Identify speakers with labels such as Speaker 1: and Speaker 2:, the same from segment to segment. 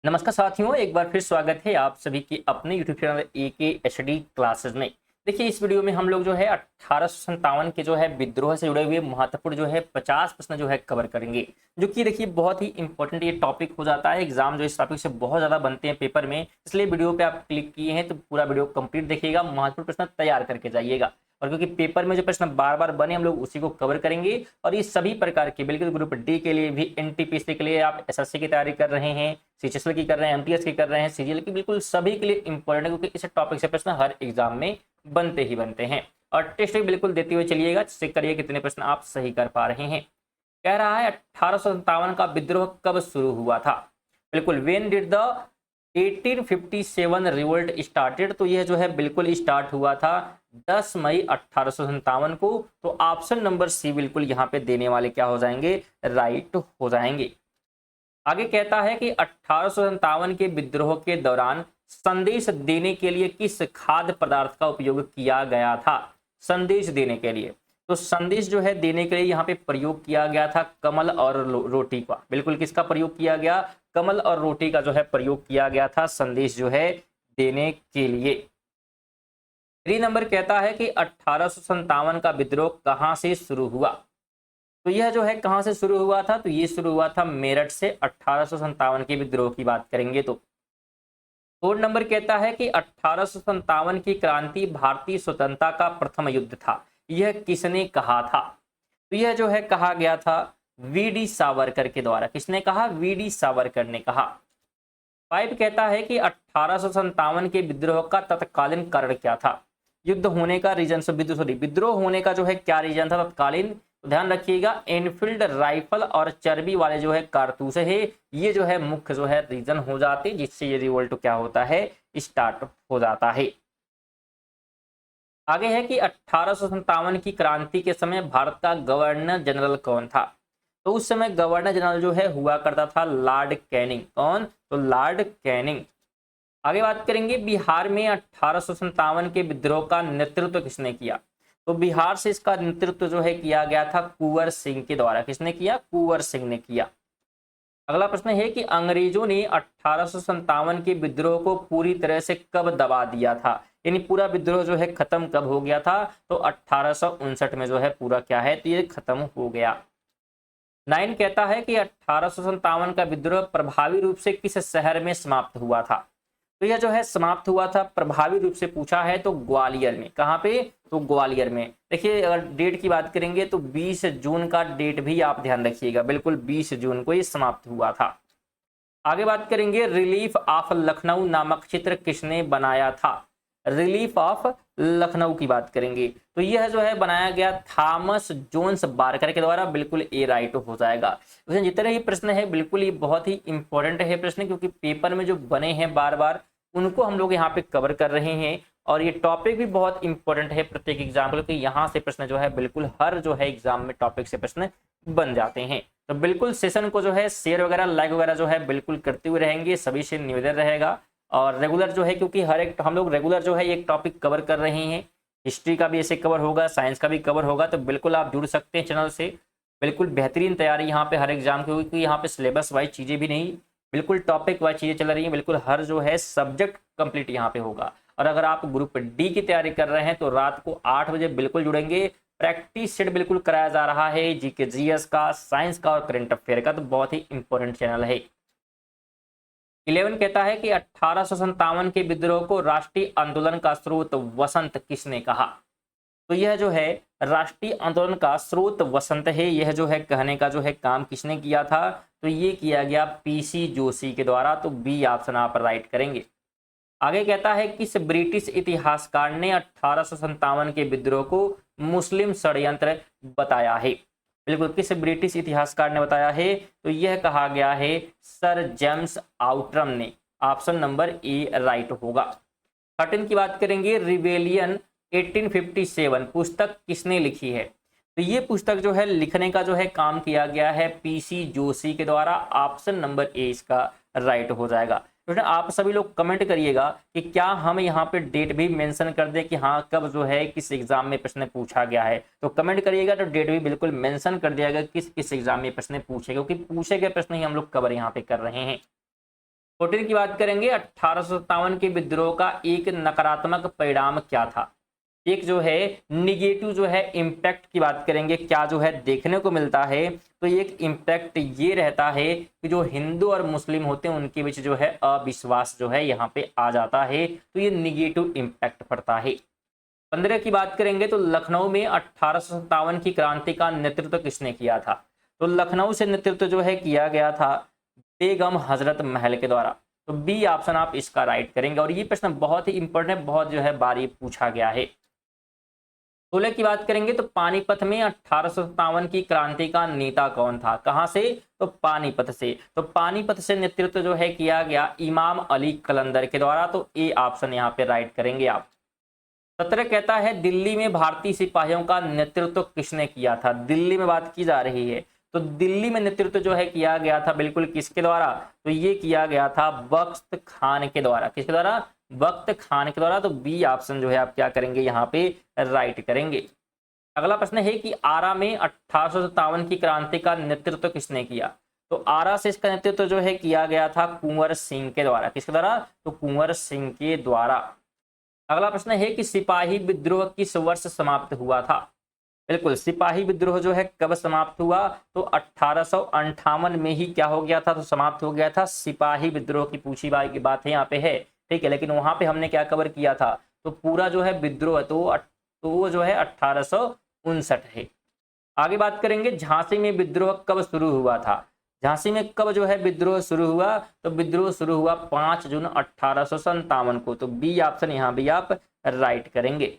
Speaker 1: नमस्कार साथियों, एक बार फिर स्वागत है आप सभी की अपने यूट्यूब चैनल AKHD क्लासेस में। देखिए, इस वीडियो में हम लोग जो है 1857 के जो है विद्रोह से जुड़े हुए महत्वपूर्ण जो है 50 प्रश्न जो है कवर करेंगे, जो कि देखिए बहुत ही इंपॉर्टेंट ये टॉपिक हो जाता है। एग्जाम जो इस टॉपिक से बहुत ज़्यादा बनते हैं पेपर में, इसलिए वीडियो पे आप क्लिक किए हैं तो पूरा वीडियो कंप्लीट देखिएगा, महत्वपूर्ण प्रश्न तैयार करके जाइएगा। और क्योंकि पेपर में जो प्रश्न बार बार बने, हम लोग उसी को कवर करेंगे। और ये सभी प्रकार के, बिल्कुल ग्रुप डी के लिए भी, NTPC के लिए, आप SSC की तैयारी कर रहे हैं, CHSL की कर रहे हैं, MTS की कर रहे हैं, CGL की, बिल्कुल सभी के लिए इंपॉर्टेंट है, क्योंकि इस टॉपिक से प्रश्न हर एग्जाम में बनते ही बनते हैं। और टेस्ट भी बिल्कुल देते हुए चलिएगा, चेक करिए कितने प्रश्न आप सही कर पा रहे हैं। कह रहा है 1857 का विद्रोह कब शुरू हुआ था। बिल्कुल, when did the 1857 revolt started, तो यह जो है बिल्कुल स्टार्ट हुआ था 10 मई 1857 को। तो ऑप्शन नंबर सी बिल्कुल यहाँ पे देने वाले क्या हो जाएंगे, राइट हो जाएंगे। आगे कहता है कि 1857 के विद्रोह के दौरान संदेश देने के लिए किस खाद्य पदार्थ का उपयोग किया गया था। संदेश देने के लिए, तो संदेश जो है देने के लिए यहाँ पे प्रयोग किया गया था कमल और रोटी का। बिल्कुल, किसका प्रयोग किया गया, कमल और रोटी का जो है प्रयोग किया गया था संदेश जो है देने के लिए। 3 नंबर कहता है कि 1857 का विद्रोह कहां से शुरू हुआ। तो यह जो है कहां से शुरू हुआ था, तो ये शुरू हुआ था मेरठ से। 1857 के विद्रोह की बात करेंगे तो 4 नंबर कहता है कि 1857 की क्रांति भारतीय स्वतंत्रता का प्रथम युद्ध था, यह किसने कहा था। तो यह जो है कहा गया था VD सावरकर के द्वारा। किसने कहा, VD सावरकर ने कहा। 5 कहता है कि 1857 के विद्रोह का तत्कालीन कारण क्या था। युद्ध होने का रीजन, विद्रोह होने का जो है क्या रीजन था तत्कालीन, तो ध्यान रखिएगा एनफील्ड राइफल और चर्बी वाले जो है कारतूस है, ये जो है मुख्य जो है रीजन हो जाते, जिससे ये रिवोल्ट क्या होता है, स्टार्ट हो जाता है। आगे है कि 1857 की क्रांति के समय भारत का गवर्नर जनरल कौन था। तो उस समय गवर्नर जनरल जो है हुआ करता था लॉर्ड कैनिंग। कौन, तो लॉर्ड कैनिंग। आगे बात करेंगे बिहार में 1857 के विद्रोह का नेतृत्व किसने किया। तो बिहार से इसका नेतृत्व जो है किया गया था कुंवर सिंह के द्वारा। किसने किया, कुंवर सिंह ने किया। अगला प्रश्न है कि अंग्रेजों ने 1857 के विद्रोह को पूरी तरह से कब दबा दिया था, यानी पूरा विद्रोह जो है खत्म कब हो गया था, तो 1859 में जो है पूरा क्या है, तो ये खत्म हो गया। 9 कहता है कि 1857 का विद्रोह प्रभावी रूप से किस शहर में समाप्त हुआ था। तो यह जो है समाप्त हुआ था प्रभावी रूप से पूछा है तो ग्वालियर में। कहां पे, तो ग्वालियर में। देखिए, अगर डेट की बात करेंगे तो 20 जून का डेट भी आप ध्यान रखिएगा, बिल्कुल 20 जून को ये समाप्त हुआ था। आगे बात करेंगे रिलीफ ऑफ लखनऊ नामक चित्र किसने बनाया था। रिलीफ ऑफ लखनऊ की बात करेंगे तो यह जो है बनाया गया थॉमस जोन्स बारकर के द्वारा। बिल्कुल ए राइट हो जाएगा। उसमें जितने ही प्रश्न है बिल्कुल ये बहुत ही इंपॉर्टेंट है प्रश्न, क्योंकि पेपर में जो बने हैं बार बार उनको हम लोग यहाँ पे कवर कर रहे हैं। और ये टॉपिक भी बहुत इंपॉर्टेंट है प्रत्येक एग्जाम के, यहाँ से प्रश्न जो है बिल्कुल हर जो है एग्जाम में टॉपिक से प्रश्न बन जाते हैं। तो बिल्कुल सेशन को जो है शेयर वगैरह लाइक वगैरह जो है बिल्कुल करते हुए रहेंगे, सभी से निवेदन रहेगा। और रेगुलर जो है, क्योंकि हर एक हम लोग रेगुलर जो है एक टॉपिक कवर कर रहे हैं, हिस्ट्री का भी ऐसे कवर होगा, साइंस का भी कवर होगा, तो बिल्कुल आप जुड़ सकते हैं चैनल से। बिल्कुल बेहतरीन तैयारी यहाँ पे हर एग्जाम की होगी, क्योंकि यहाँ पे सिलेबस वाइज चीज़ें भी नहीं, बिल्कुल टॉपिक वाइज चीज़ें चल रही हैं। बिल्कुल हर जो है सब्जेक्ट कंप्लीट यहाँ पे होगा। और अगर आप ग्रुप डी की तैयारी कर रहे हैं तो रात को 8 बजे बिल्कुल जुड़ेंगे। प्रैक्टिस सेट बिल्कुल कराया जा रहा है, जीके जीएस का, साइंस का और करंट अफेयर का, तो बहुत ही इंपॉर्टेंट चैनल है। 11 कहता है कि 1857 के विद्रोह को राष्ट्रीय आंदोलन का स्रोत वसंत किसने कहा। तो यह जो है राष्ट्रीय आंदोलन का स्रोत वसंत है, यह जो है कहने का जो है काम किसने किया था, तो ये किया गया PC जोशी के द्वारा। तो बी ऑप्शन आप राइट करेंगे। आगे कहता है किस ब्रिटिश इतिहासकार ने 1857 के विद्रोह को मुस्लिम षड्यंत्र बताया है। बिल्कुल, किस ब्रिटिश इतिहासकार ने बताया है, तो यह कहा गया है सर जेम्स आउट्रम ने। ऑप्शन नंबर ए राइट होगा। 13 की बात करेंगे रिवेलियन 1857 पुस्तक किसने लिखी है। तो ये पुस्तक जो है लिखने का जो है काम किया गया है PC जोशी के द्वारा। ऑप्शन नंबर ए इसका राइट हो जाएगा। तो आप सभी लोग कमेंट करिएगा कि क्या हम यहाँ पे डेट भी मेंशन कर दें कि हाँ कब जो है किस एग्जाम में प्रश्न पूछा गया है। तो कमेंट करिएगा तो डेट भी बिल्कुल मेंशन कर दिया गया किस किस एग्जाम में प्रश्न पूछे, क्योंकि पूछे गए प्रश्न ही हम लोग कवर यहाँ पे कर रहे हैं। 14 की बात करेंगे, 1857 के विद्रोह का एक नकारात्मक परिणाम क्या था। एक जो है निगेटिव जो है इम्पैक्ट की बात करेंगे, क्या जो है देखने को मिलता है, तो एक इम्पैक्ट ये रहता है कि जो हिंदू और मुस्लिम होते हैं उनके बीच जो है अविश्वास जो है यहाँ पे आ जाता है, तो ये निगेटिव इम्पैक्ट पड़ता है। 15 की बात करेंगे तो लखनऊ में 1857 की क्रांति का नेतृत्व किसने किया था। तो लखनऊ से नेतृत्व जो है किया गया था बेगम हजरत महल के द्वारा। तो बी ऑप्शन आप इसका राइट करेंगे, और ये प्रश्न बहुत ही इंपॉर्टेंट, बहुत जो है बारी पूछा गया है। 16 की बात करेंगे तो पानीपत में 1857 की क्रांति का नेता कौन था। कहां से, तो पानीपत से। तो पानीपत से नेतृत्व जो है किया गया इमाम अली कलंदर के द्वारा। तो ए ऑप्शन यहाँ पे राइट करेंगे आप। 17 कहता है दिल्ली में भारतीय सिपाहियों का नेतृत्व किसने किया था। दिल्ली में बात की जा रही है, तो दिल्ली में नेतृत्व जो है किया गया था बिल्कुल किसके द्वारा, तो ये किया गया था बख्त खान के द्वारा। किसके द्वारा, बख्त खान के द्वारा। तो बी ऑप्शन जो है आप क्या करेंगे यहाँ पे राइट करेंगे। अगला प्रश्न है कि आरा में 1857 की क्रांति का नेतृत्व किसने किया। तो आरा से इसका नेतृत्व जो है किया गया था कुंवर सिंह के द्वारा। किसके द्वारा, तो कुंवर सिंह के द्वारा। अगला प्रश्न है कि सिपाही विद्रोह किस वर्ष समाप्त हुआ था। बिल्कुल, सिपाही विद्रोह जो है कब समाप्त हुआ, तो 1858 में ही क्या हो गया था, तो समाप्त हो गया था। सिपाही विद्रोह की पूछी की बात है यहाँ पे है, ठीक है, लेकिन वहां पे हमने क्या कवर किया था, तो पूरा जो है विद्रोह तो वो जो है 1859 है। आगे बात करेंगे झांसी में विद्रोह कब शुरू हुआ था। झांसी में कब जो है विद्रोह शुरू हुआ, तो विद्रोह शुरू हुआ 5 जून 1857 को। तो बी ऑप्शन यहाँ भी आप राइट करेंगे।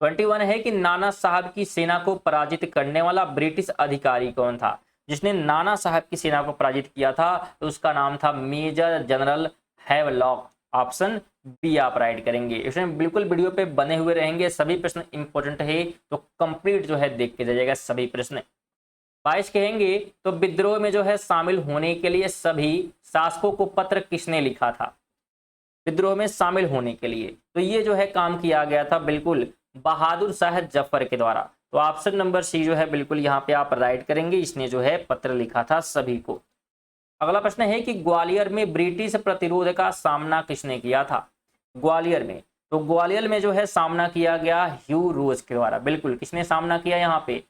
Speaker 1: 21 है कि नाना साहब की सेना को पराजित करने वाला ब्रिटिश अधिकारी कौन था। जिसने नाना साहब की सेना को पराजित किया था तो उसका नाम था major general Havelock. Option B आप राइट करेंगे। इसमें बिल्कुल वीडियो पे बने हुए रहेंगे, सभी प्रश्न इंपॉर्टेंट है, तो कंप्लीट जो है देख के जाइएगा सभी प्रश्न। 22 कहेंगे तो विद्रोह में जो है शामिल होने के लिए सभी शासकों को पत्र किसने लिखा था। विद्रोह में शामिल होने के लिए तो ये जो है काम किया गया था बिल्कुल बहादुर शाह जफर के द्वारा। तो ऑप्शन नंबर सी जो है बिल्कुल यहाँ पे आप राइट करेंगे, इसने जो है पत्र लिखा था सभी को। अगला प्रश्न है कि ग्वालियर में ब्रिटिश प्रतिरोध का सामना किसने किया था। ग्वालियर में, तो ग्वालियर में जो है सामना किया गया ह्यू रोज के द्वारा। बिल्कुल, किसने सामना किया यहाँ पे,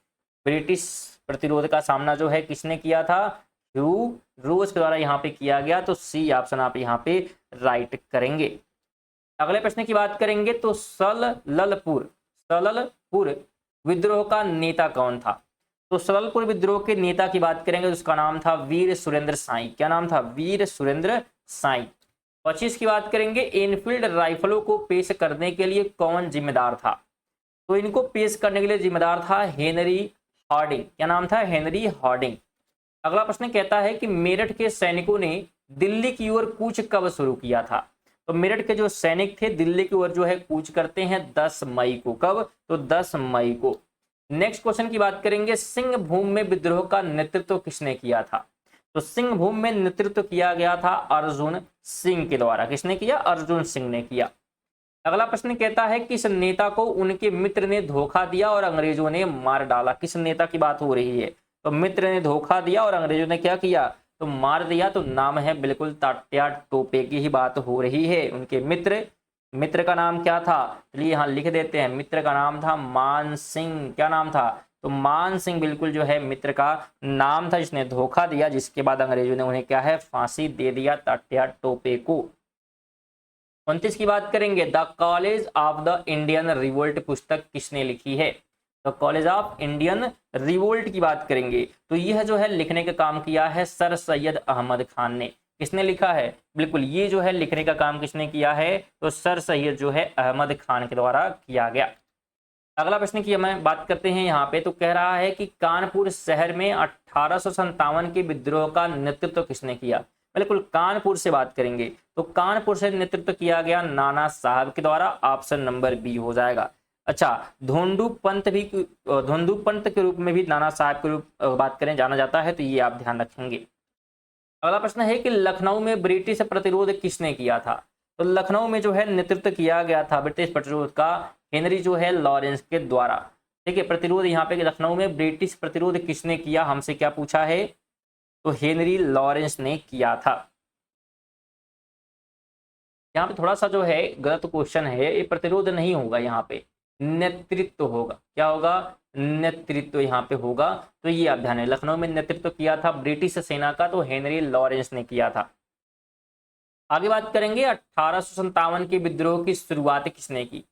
Speaker 1: ब्रिटिश प्रतिरोध का सामना जो है किसने किया था, ह्यू रोज के द्वारा यहाँ पे किया गया। तो सी ऑप्शन आप यहाँ पे राइट करेंगे। अगले प्रश्न की बात करेंगे तो सललपुर विद्रोह का नेता कौन था। तो सललपुर विद्रोह के नेता की बात करेंगे तो उसका नाम था वीर सुरेंद्र साई। क्या नाम था, वीर सुरेंद्र साई। 25 की बात करेंगे एनफील्ड राइफलों को पेश करने के लिए कौन जिम्मेदार था। तो इनको पेश करने के लिए जिम्मेदार था हेनरी हार्डिंग। क्या नाम था, हेनरी हार्डिंग। अगला प्रश्न कहता है कि मेरठ के सैनिकों ने दिल्ली की ओर कूच कब शुरू किया था। तो मेरठ के जो सैनिक थे दिल्ली की ओर जो है कूच करते हैं 10 मई को। कब, तो 10 मई को। नेक्स्ट क्वेश्चन की बात करेंगे सिंहभूम में विद्रोह का नेतृत्व किसने किया था। तो सिंहभूम में नेतृत्व किया गया था अर्जुन सिंह के द्वारा। किसने किया, अर्जुन सिंह ने किया। अगला प्रश्न कहता है किस नेता को उनके मित्र ने धोखा दिया और अंग्रेजों ने मार डाला। किस नेता की बात हो रही है, तो मित्र ने धोखा दिया और अंग्रेजों ने क्या किया, तो मार दिया। तो नाम है बिल्कुल तात्या टोपे की ही बात हो रही है। उनके मित्र का नाम क्या था, चलिए यहाँ लिख देते हैं। मित्र का नाम था मान सिंह। क्या नाम था, तो मान सिंह बिल्कुल जो है मित्र का नाम था जिसने धोखा दिया, जिसके बाद अंग्रेजों ने उन्हें क्या है फांसी दे दिया तात्या टोपे को। 29 की बात करेंगे the college of the Indian revolt पुस्तक किसने लिखी है। The college of Indian revolt की बात करेंगे तो यह जो है लिखने का काम किया है सर सैयद अहमद खान ने। किसने लिखा है, बिल्कुल ये जो है लिखने का काम किसने किया है, तो सर सैयद जो है अहमद खान के द्वारा किया गया। अगला प्रश्न की हम बात करते हैं यहाँ पे, तो कह रहा है कि कानपुर शहर में 1857 के विद्रोह का नेतृत्व किसने किया। बिल्कुल कानपुर से बात करेंगे तो कानपुर से नेतृत्व किया गया नाना साहब के द्वारा। ऑप्शन नंबर बी हो जाएगा। अच्छा, धोंडू पंत के रूप में भी नाना साहब के रूप बात करें जाना जाता है, तो ये आप ध्यान रखेंगे। अगला प्रश्न है कि लखनऊ में ब्रिटिश प्रतिरोध किसने किया था। तो लखनऊ में जो है नेतृत्व किया गया था ब्रिटिश प्रतिरोध का हेनरी जो है लॉरेंस के द्वारा। ठीक है, प्रतिरोध यहाँ पे लखनऊ में ब्रिटिश प्रतिरोध किसने किया, हमसे क्या पूछा है, तो हेनरी लॉरेंस ने किया था। यहाँ पे थोड़ा सा जो है गलत क्वेश्चन है, ये प्रतिरोध नहीं होगा, यहाँ पे नेतृत्व होगा। क्या होगा? नेतृत्व यहाँ पे होगा। तो ये आप ध्यान है, लखनऊ में नेतृत्व किया था ब्रिटिश सेना का तो हेनरी लॉरेंस ने किया था। आगे बात करेंगे 1857 के विद्रोह की शुरुआत किसने की?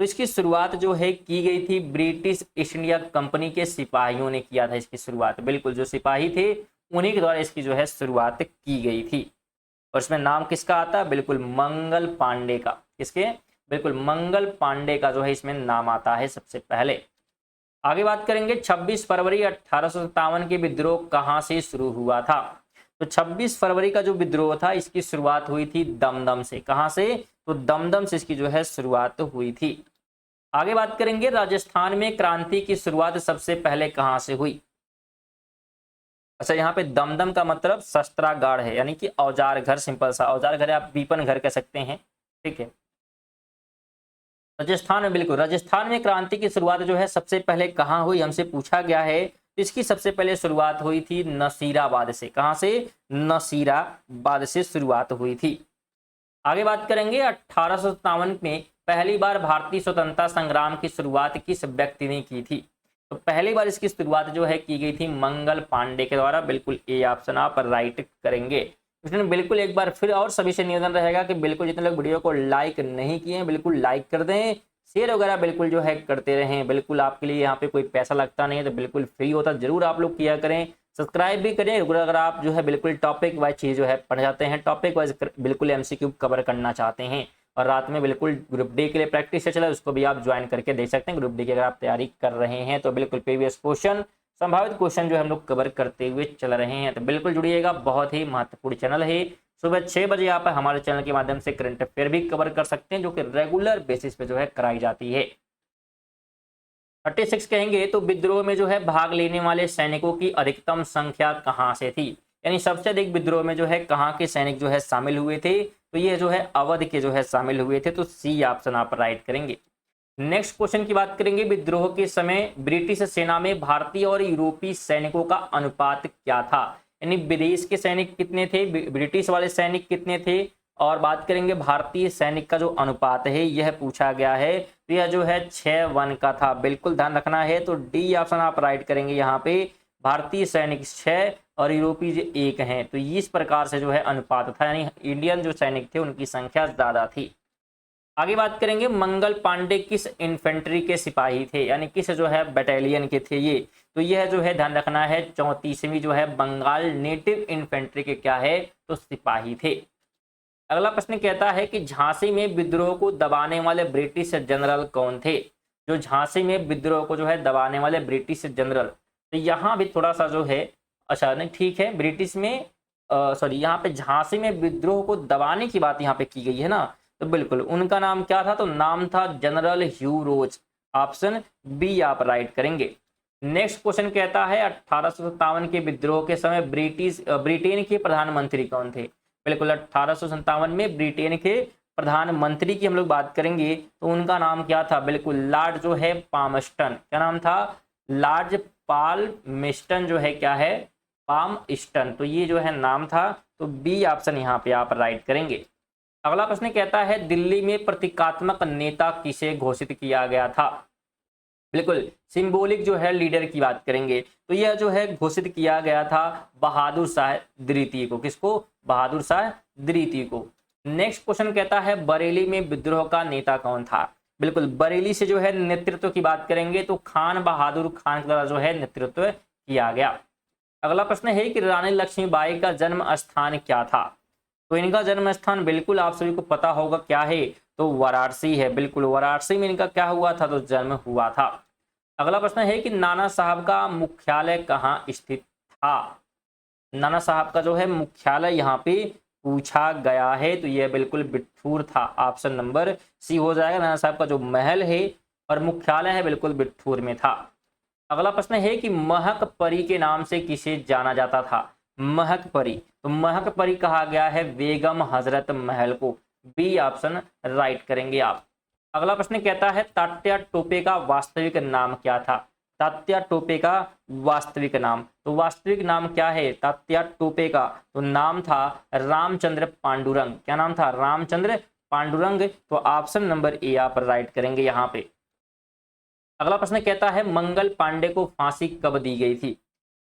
Speaker 1: तो इसकी शुरुआत जो है की गई थी ब्रिटिश ईस्ट इंडिया कंपनी के सिपाहियों ने किया था इसकी शुरुआत। बिल्कुल, जो सिपाही थे उन्हीं के द्वारा इसकी जो है शुरुआत की गई थी। और इसमें नाम किसका आता है? बिल्कुल मंगल पांडे का। किसके? बिल्कुल मंगल पांडे का जो है इसमें नाम आता है सबसे पहले। आगे बात करेंगे 26 फरवरी 1857 के विद्रोह कहां से शुरू हुआ था? तो 26 फरवरी का जो विद्रोह था इसकी शुरुआत हुई थी दमदम से। कहां से? तो दमदम से इसकी जो है शुरुआत हुई थी। आगे बात करेंगे राजस्थान में क्रांति की शुरुआत सबसे पहले कहां से हुई? अच्छा, यहाँ पे दमदम का मतलब शस्त्रागार है, यानी कि औजार घर, सिंपल सा औजार घर, आप वीपन घर कह सकते हैं। ठीक है, राजस्थान में, बिल्कुल राजस्थान में क्रांति की शुरुआत जो है सबसे पहले कहाँ हुई, हमसे पूछा गया है। इसकी सबसे पहले शुरुआत हुई थी नसीराबाद से। कहां से? नसीराबाद से शुरुआत हुई थी। आगे बात करेंगे 1857 में पहली बार भारतीय स्वतंत्रता संग्राम की शुरुआत किस व्यक्ति ने की थी? तो पहली बार इसकी शुरुआत जो है की गई थी मंगल पांडे के द्वारा। बिल्कुल ए ऑप्शन आप राइट करेंगे। इसमें बिल्कुल एक बार फिर और सभी से निवेदन रहेगा कि बिल्कुल जितने लोग वीडियो को लाइक नहीं किए हैं बिल्कुल लाइक कर दें, शेयर वगैरह बिल्कुल जो है करते रहें। बिल्कुल आपके लिए यहाँ पे कोई पैसा लगता नहीं है, तो बिल्कुल फ्री होता, जरूर आप लोग किया करें। सब्सक्राइब भी करें अगर आप जो है बिल्कुल टॉपिक वाइज चीज जो है पढ़ जाते हैं, टॉपिक वाइज बिल्कुल एमसीक्यू कवर करना चाहते हैं और रात में बिल्कुल ग्रुप डी के लिए प्रैक्टिस चला है, उसको भी आप ज्वाइन करके देख सकते हैं। ग्रुप डी की अगर आप तैयारी कर रहे हैं तो बिल्कुल प्रीवियस क्वेश्चन, संभावित क्वेश्चन जो हम लोग कवर करते हुए चल रहे हैं, तो बिल्कुल जुड़िएगा। बहुत ही महत्वपूर्ण चैनल है। सुबह 6 बजे आप हमारे चैनल के माध्यम से करंट अफेयर भी कवर कर सकते हैं, जो कि रेगुलर बेसिस पे जो है कराई जाती है। 36 कहेंगे तो विद्रोह में जो है भाग लेने वाले सैनिकों की अधिकतम संख्या कहां से थी? यानी सबसे अधिक विद्रोह में जो है कहां के सैनिक जो है शामिल हुए थे? तो ये जो है अवध के जो है शामिल हुए थे। तो सी ऑप्शन आप राइट करेंगे। नेक्स्ट क्वेश्चन की बात करेंगे, विद्रोह के समय ब्रिटिश सेना में भारतीय और यूरोपीय सैनिकों का अनुपात क्या था? यानी विदेश के सैनिक कितने थे, ब्रिटिश वाले सैनिक कितने थे, और बात करेंगे भारतीय सैनिक का जो अनुपात है यह पूछा गया है। तो यह जो है 6:1 का था। बिल्कुल ध्यान रखना है। तो डी ऑप्शन आप राइट करेंगे। यहाँ पे भारतीय सैनिक 6 और यूरोपीय 1 हैं। तो इस प्रकार से जो है अनुपात था, यानी इंडियन जो सैनिक थे उनकी संख्या ज्यादा थी। आगे बात करेंगे मंगल पांडे किस इन्फेंट्री के सिपाही थे, यानी किस जो है बटालियन के थे ये? तो यह जो है ध्यान रखना है 34वीं जो है बंगाल नेटिव इन्फेंट्री के क्या है? तो सिपाही थे। अगला प्रश्न कहता है कि झांसी में विद्रोह को दबाने वाले ब्रिटिश जनरल कौन थे? जो झांसी में विद्रोह को जो है दबाने वाले ब्रिटिश जनरल, तो यहाँ भी थोड़ा सा जो है, अच्छा नहीं ठीक है, ब्रिटिश में सॉरी यहाँ पे झांसी में विद्रोह को दबाने की बात यहाँ पे की गई है ना, तो बिल्कुल उनका नाम क्या था? तो नाम था जनरल ह्यू रोज। ऑप्शन बी आप राइट करेंगे। नेक्स्ट क्वेश्चन कहता है 1857 के विद्रोह के समय ब्रिटेन के प्रधानमंत्री कौन थे? बिल्कुल 1857 में ब्रिटेन के प्रधानमंत्री की हम लोग बात करेंगे तो उनका नाम क्या था? बिल्कुल लॉर्ड जो है पामस्टन। क्या नाम था? लॉर्ड पाल्मस्टन जो है क्या है? पामस्टन। तो ये जो है नाम था। तो बी ऑप्शन यहाँ पे आप राइट करेंगे। अगला प्रश्न कहता है दिल्ली में प्रतीकात्मक नेता किसे घोषित किया गया था? बिल्कुल सिंबॉलिक जो है लीडर की बात करेंगे तो यह जो है घोषित किया गया था बहादुर शाह द्वितीय को। किसको? बहादुर शाह द्वितीय को। नेक्स्ट क्वेश्चन कहता है बरेली में विद्रोह का नेता कौन था? बिल्कुल बरेली से जो है नेतृत्व की बात करेंगे तो खान बहादुर खान के द्वारा जो है नेतृत्व किया गया। अगला प्रश्न है कि रानी लक्ष्मीबाई का जन्म स्थान क्या था? तो इनका जन्म स्थान बिल्कुल आप सभी को पता होगा क्या है? तो वाराणसी है। बिल्कुल वाराणसी में इनका क्या हुआ था? तो जन्म हुआ था। अगला प्रश्न है कि नाना साहब का मुख्यालय कहाँ स्थित था? नाना साहब का जो है मुख्यालय यहाँ पे पूछा गया है तो यह बिल्कुल बिठूर था। ऑप्शन नंबर सी हो जाएगा। नाना साहब का जो महल है और मुख्यालय है बिल्कुल बिठूर में था। अगला प्रश्न है कि महक परी के नाम से किसे जाना जाता था? महक परी, तो महक परी कहा गया है बेगम हजरत महल को। बी ऑप्शन राइट करेंगे आप। अगला प्रश्न कहता है तात्या टोपे का वास्तविक नाम क्या था? तात्या टोपे का वास्तविक नाम, तो वास्तविक नाम क्या है तात्या टोपे का? तो नाम था रामचंद्र पांडुरंग। क्या नाम था? रामचंद्र पांडुरंग, तो ऑप्शन नंबर ए आप राइट करेंगे यहाँ पे। अगला प्रश्न कहता है मंगल पांडे को फांसी कब दी गई थी।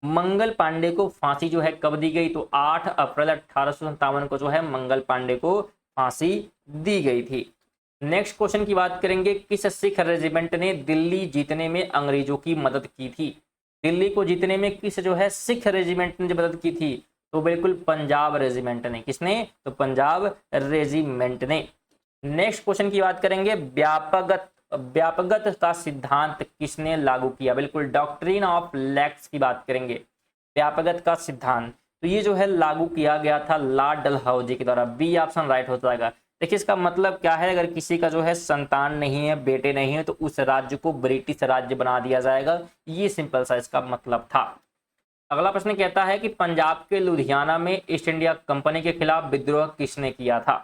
Speaker 1: मंगल पांडे को फांसी जो है कब दी गई, तो 8 अप्रैल 1857 को जो है मंगल पांडे को फांसी दी गई थी। नेक्स्ट क्वेश्चन की बात करेंगे, किस सिख रेजिमेंट ने दिल्ली जीतने में अंग्रेजों की मदद की थी। दिल्ली को जीतने में किस जो है सिख रेजिमेंट ने जो मदद की थी, तो बिल्कुल पंजाब रेजिमेंट ने। किसने, तो पंजाब रेजिमेंट ने। नेक्स्ट क्वेश्चन की बात करेंगे, व्यापकगत का सिद्धांत किसने लागू किया। बिल्कुल डॉक्ट्रिन ऑफ लैक्स की बात करेंगे। व्यापकगत का सिद्धांत तो ये जो है लागू किया गया था लॉर्ड डलहौजी के द्वारा। बी ऑप्शन राइट हो जाएगा। देखिए इसका मतलब क्या है, अगर किसी का जो है संतान नहीं है, बेटे नहीं है, तो उस राज्य को ब्रिटिश राज्य बना दिया जाएगा। ये सिंपल सा इसका मतलब था। अगला प्रश्न कहता है कि पंजाब के लुधियाना में ईस्ट इंडिया कंपनी के खिलाफ विद्रोह किसने किया था।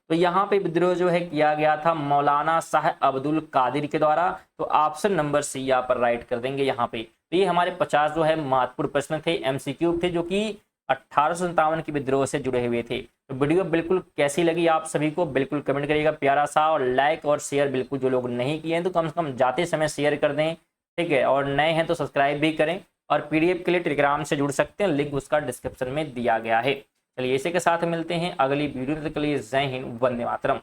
Speaker 1: तो यहाँ पे विद्रोह जो है किया गया था मौलाना शाह अब्दुल कादिर के द्वारा। तो ऑप्शन नंबर सी यहाँ पर राइट कर देंगे यहाँ पे। तो ये हमारे 50 जो है महत्वपूर्ण प्रश्न थे, एमसीक्यू थे, जो कि 1857 के विद्रोह से जुड़े हुए थे। तो वीडियो बिल्कुल कैसी लगी आप सभी को बिल्कुल कमेंट करिएगा प्यारा सा, और लाइक और शेयर बिल्कुल जो लोग नहीं किए हैं तो कम से कम जाते समय शेयर कर दें, ठीक है। और नए हैं तो सब्सक्राइब भी करें, और पीडीएफ के लिए टेलीग्राम से जुड़ सकते हैं, लिंक उसका डिस्क्रिप्शन में दिया गया है। चलिए इसी के साथ मिलते हैं अगली वीडियो में, तक के लिए जय हिंद, वंदे मातरम।